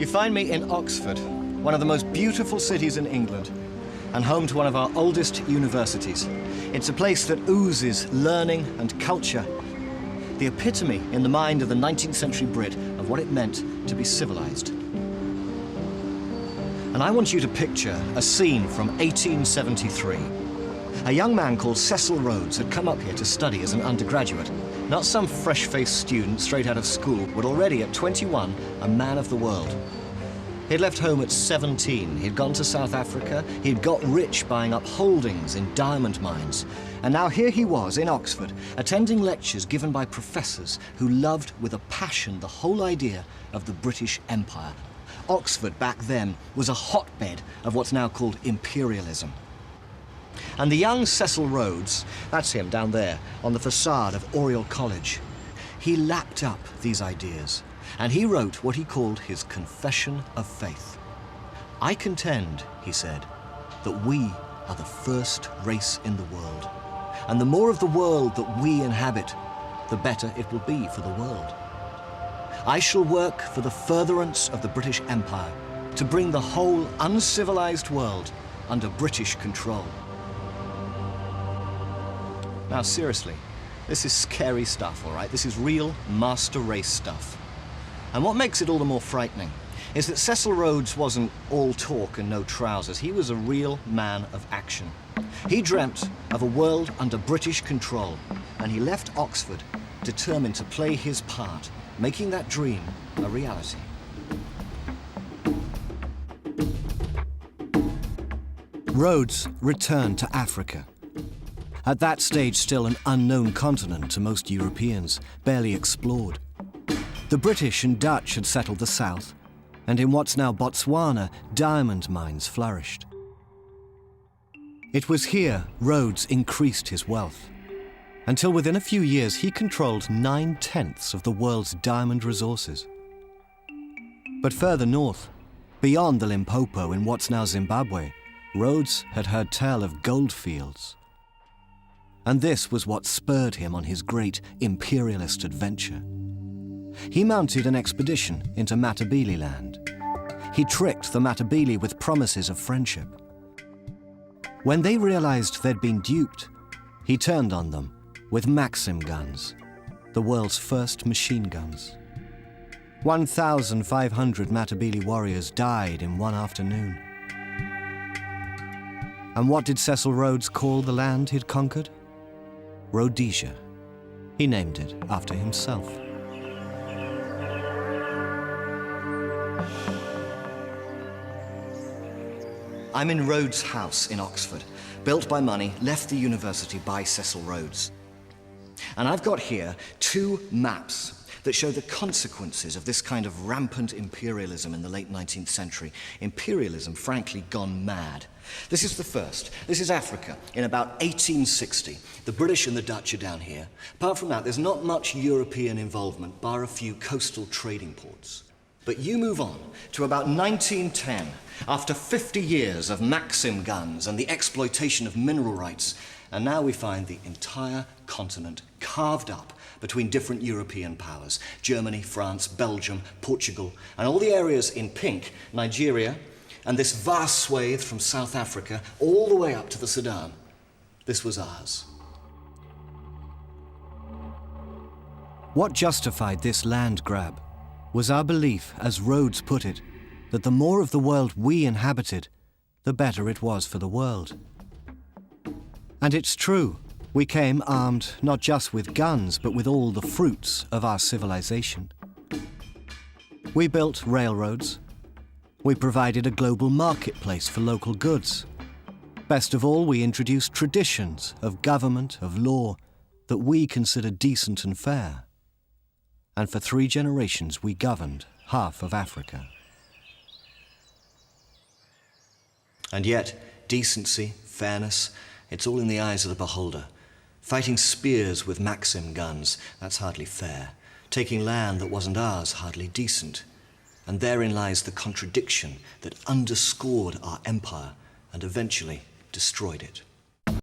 You find me in Oxford, one of the most beautiful cities in England, and home to one of our oldest universities. It's a place that oozes learning and culture, the epitome in the mind of the 19th century Brit of what it meant to be civilized. And I want you to picture a scene from 1873. A young man called Cecil Rhodes had come up here to study as an undergraduate, not some fresh-faced student straight out of school, but already at 21, a man of the world. He'd left home at 17, he'd gone to South Africa, he'd got rich buying up holdings in diamond mines, and now here he was in Oxford, attending lectures given by professors who loved with a passion the whole idea of the British Empire. Oxford back then was a hotbed of what's now called imperialism. And the young Cecil Rhodes, that's him down there on the facade of Oriel College, he lapped up these ideas and he wrote what he called his Confession of Faith. I contend, he said, that we are the first race in the world, and the more of the world that we inhabit, the better it will be for the world. I shall work for the furtherance of the British Empire, to bring the whole uncivilized world under British control. Now, seriously, this is scary stuff, all right? This is real master race stuff. And what makes it all the more frightening is that Cecil Rhodes wasn't all talk and no trousers. He was a real man of action. He dreamt of a world under British control, and he left Oxford determined to play his part, making that dream a reality. Rhodes returned to Africa. At that stage, still an unknown continent to most Europeans, barely explored. The British and Dutch had settled the south, and in what's now Botswana, diamond mines flourished. It was here Rhodes increased his wealth, until within a few years he controlled 9/10 of the world's diamond resources. But further north, beyond the Limpopo in what's now Zimbabwe, Rhodes had heard tell of gold fields. And this was what spurred him on his great imperialist adventure. He mounted an expedition into Matabele land. He tricked the Matabele with promises of friendship. When they realized they'd been duped, he turned on them with Maxim guns, the world's first machine guns. 1,500 Matabele warriors died in one afternoon. And what did Cecil Rhodes call the land he'd conquered? Rhodesia. He named it after himself. I'm in Rhodes' house in Oxford, built by money, left the university by Cecil Rhodes. And I've got here 2 maps that show the consequences of this kind of rampant imperialism in the late 19th century. Imperialism, frankly, gone mad. This is the first. This is Africa in about 1860. The British and the Dutch are down here. Apart from that, there's not much European involvement, bar a few coastal trading ports. But you move on to about 1910, after 50 years of Maxim guns and the exploitation of mineral rights, and now we find the entire continent carved up between different European powers: Germany, France, Belgium, Portugal, and all the areas in pink, Nigeria, and this vast swathe from South Africa all the way up to the Sudan. This was ours. What justified this land grab was our belief, as Rhodes put it, that the more of the world we inhabited, the better it was for the world. And it's true, we came armed not just with guns, but with all the fruits of our civilization. We built railroads. We provided a global marketplace for local goods. Best of all, we introduced traditions of government, of law, that we consider decent and fair. And for 3 generations, we governed half of Africa. And yet, decency, fairness, it's all in the eyes of the beholder. Fighting spears with Maxim guns, that's hardly fair. Taking land that wasn't ours, hardly decent. And therein lies the contradiction that underscored our empire and eventually destroyed it.